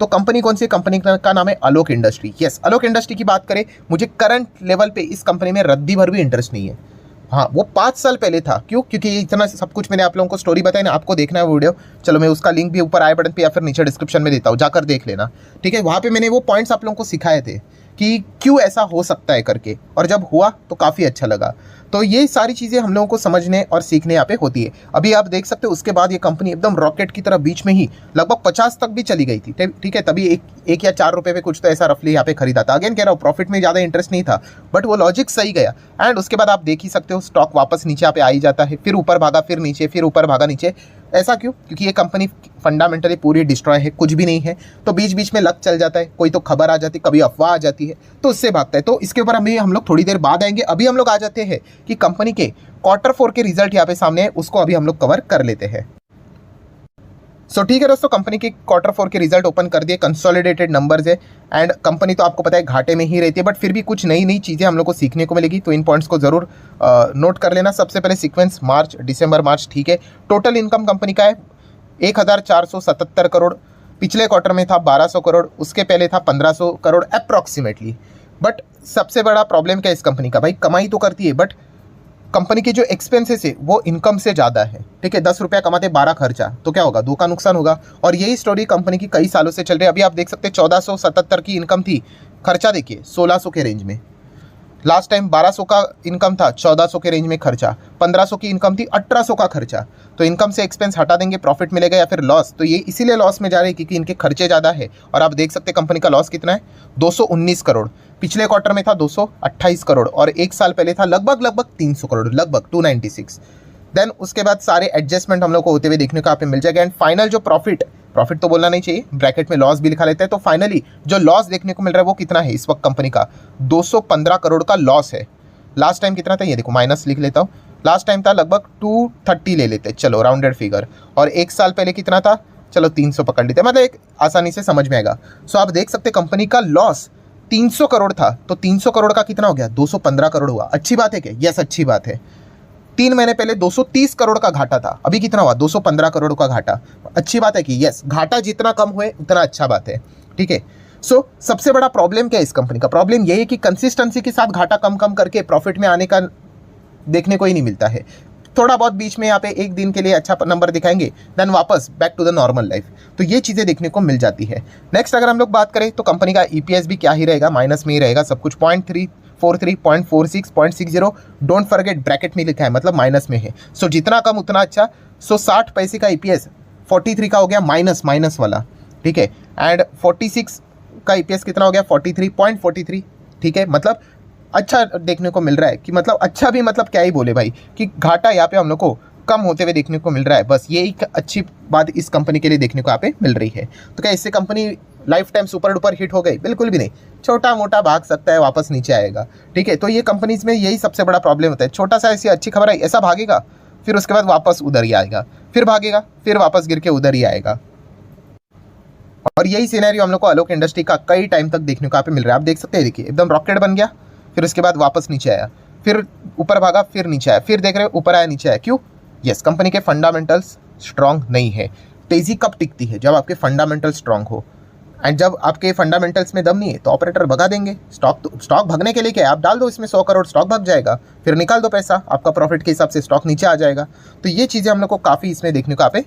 तो कंपनी कौन सी, कंपनी का नाम है आलोक इंडस्ट्री। यस, आलोक इंडस्ट्री की बात करें, मुझे करंट लेवल पे इस कंपनी में रद्दी भर भी इंटरेस्ट नहीं है। हाँ, वो 5 साल पहले था। क्यों? क्योंकि इतना सब कुछ मैंने आप लोगों को स्टोरी बताई ना, आपको देखना है वो वीडियो, चलो मैं उसका लिंक भी ऊपर आई बटन पे या फिर नीचे डिस्क्रिप्शन में देता हूँ, जाकर देख लेना। ठीक है, वहाँ पे मैंने वो पॉइंट्स आप लोगों को सिखाए थे कि क्यों ऐसा हो सकता है करके, और जब हुआ तो काफ़ी अच्छा लगा। तो ये सारी चीज़ें हम लोगों को समझने और सीखने यहाँ पे होती है। अभी आप देख सकते हो उसके बाद ये कंपनी एकदम रॉकेट की तरह बीच में ही लगभग 50 तक भी चली गई थी। ठीक है, तभी एक या 4 रुपये पे कुछ तो ऐसा रफली यहाँ पे खरीदा था। अगेन कह रहा हूँ, प्रॉफिट में ज़्यादा इंटरेस्ट नहीं था, बट वो लॉजिक सही गया। एंड उसके बाद आप देख ही सकते हो स्टॉक वापस नीचे यहाँ पे आ ही जाता है, फिर ऊपर भागा, फिर नीचे, फिर ऊपर भागा नीचे। ऐसा क्यों? क्योंकि ये कंपनी फंडामेंटली पूरी डिस्ट्रॉय है, कुछ भी नहीं है। तो बीच बीच में लक चल जाता है, कोई तो खबर आ जाती है, कभी अफवाह आ जाती है, तो उससे भागता है। तो इसके ऊपर हम लोग थोड़ी देर बाद आएंगे। अभी हम लोग आ जाते हैं कि कंपनी के Q4 के रिजल्ट यहाँ पे सामने है, उसको अभी हम लोग कवर कर लेते हैं। सो ठीक है दोस्तों, कंपनी के Q4 के रिजल्ट ओपन कर दिए, कंसोलिडेटेड नंबर्स है। एंड कंपनी तो आपको पता है घाटे में ही रहती है, बट फिर भी कुछ नई नई चीज़ें हम लोग को सीखने को मिलेगी, तो इन पॉइंट्स को जरूर नोट कर लेना। सबसे पहले सीक्वेंस मार्च, दिसंबर, मार्च। ठीक है, टोटल इनकम कंपनी का है 1477 करोड़। पिछले क्वार्टर में था 1200 करोड़, उसके पहले था 1500 करोड़ अप्रॉक्सीमेटली। बट सबसे बड़ा प्रॉब्लम क्या है इस कंपनी का, भाई कमाई तो करती है, बट कंपनी के जो एक्सपेंसेस है वो इनकम से ज़्यादा है। ठीक है, 10 रुपया कमाते 12 खर्चा, तो क्या होगा, 2 का नुकसान होगा। और यही स्टोरी कंपनी की कई सालों से चल रही है। अभी आप देख सकते हैं 1477 की इनकम थी, खर्चा देखिए 1600 के रेंज में। लास्ट टाइम 1200 का इनकम था, 1400 के रेंज में खर्चा। 1500 की इनकम थी, 1800 का खर्चा। तो इनकम से एक्सपेंस हटा देंगे, प्रॉफिट मिलेगा या फिर लॉस। तो ये इसीलिए लॉस में जा रहे हैं क्योंकि इनके खर्चे ज़्यादा है। और आप देख सकते हैं कंपनी का लॉस कितना है, 219 करोड़। पिछले क्वार्टर में था 228 करोड़, और एक साल पहले था लगभग 300 करोड़, लगभग 296। देन उसके बाद सारे एडजस्टमेंट हम लोग को होते हुए देखने को यहाँ पे मिल जाएगा। एंड फाइनल जो प्रॉफिट तो बोलना नहीं चाहिए, ब्रैकेट में लॉस भी लिखा लेते हैं। तो फाइनली जो लॉस देखने को मिल रहा है वो कितना है इस वक्त कंपनी का, 215 करोड़ का लॉस है। लास्ट टाइम कितना था, ये देखो माइनस लिख लेता हूँ, लास्ट टाइम था लगभग 230 ले लेते, चलो राउंडेड फिगर। और एक साल पहले कितना था, चलो 300 पकड़ लेते, मतलब एक आसानी से समझ में आएगा। सो आप देख सकते कंपनी का लॉस 300 करोड़ था, तो 300 करोड़ का कितना हो गया, 215 करोड़ हुआ। अच्छी बात है क्या? यस, अच्छी बात है। 3 महीने पहले 230 करोड़ का घाटा था, अभी कितना हुआ, 215 करोड़ का घाटा। अच्छी बात है कि यस, घाटा जितना कम हुए उतना अच्छा बात है। ठीक है, सो सबसे बड़ा प्रॉब्लम क्या है इस कंपनी का, प्रॉब्लम यही है कि कंसिस्टेंसी के साथ घाटा कम कम करके प्रॉफिट में आने का देखने को ही नहीं मिलता है। थोड़ा बहुत बीच में यहाँ पे एक दिन के लिए अच्छा नंबर दिखाएंगे, देन वापस back to the normal life. तो ये चीज़ें देखने को मिल जाती है। नेक्स्ट अगर हम लोग बात करें तो कंपनी का EPS भी क्या ही रहेगा, माइनस में ही रहेगा सब कुछ। 0.343, 0.46, 0.60, डोंट फॉरगेट ब्रैकेट में लिखा है, मतलब माइनस में है। सो जितना कम उतना अच्छा। सो 60 पैसे का EPS 43 का हो गया, माइनस वाला। ठीक है, एंड 46 का EPS कितना हो गया, 43.43। ठीक है, मतलब अच्छा देखने को मिल रहा है कि मतलब अच्छा भी, मतलब क्या ही बोले भाई, कि घाटा यहाँ पे हम लोग को कम होते हुए देखने को मिल रहा है। बस ये एक अच्छी बात इस कंपनी के लिए देखने को यहाँ पे मिल रही है। तो क्या इससे company life time super duper hit हो गई? बिल्कुल भी नहीं, छोटा मोटा भाग सकता है, वापस नीचे आएगा। ठीक है, तो ये कंपनीज में यही सबसे बड़ा प्रॉब्लम होता है, छोटा सा ऐसी अच्छी खबर आई, ऐसा भागेगा, फिर उसके बाद वापस उधर ही आएगा, फिर भागेगा, फिर वापस गिर के उधर ही आएगा। और यही सिनेरियो हम लोग को आलोक इंडस्ट्री का कई टाइम तक देखने को यहाँ पे मिल रहा है। आप देख सकते हैं, देखिए एकदम रॉकेट बन गया, फिर उसके बाद वापस नीचे आया, फिर ऊपर भागा, फिर नीचे आया, फिर देख रहे हो ऊपर आया, नीचे आया। क्यों? यस, कंपनी के फंडामेंटल्स स्ट्रांग नहीं है। तेजी कब टिकती है? जब आपके फंडामेंटल स्ट्रांग हो। एंड जब आपके फंडामेंटल्स में दम नहीं है तो ऑपरेटर भगा देंगे। स्टॉक भगने के लिए क्या है, आप डाल दो इसमें 100 करोड़, स्टॉक भग जाएगा, फिर निकाल दो पैसा, आपका प्रॉफिट के हिसाब से स्टॉक नीचे आ जाएगा। तो ये चीज़ें हम लोग को काफ़ी इसमें देखने को यहाँ पे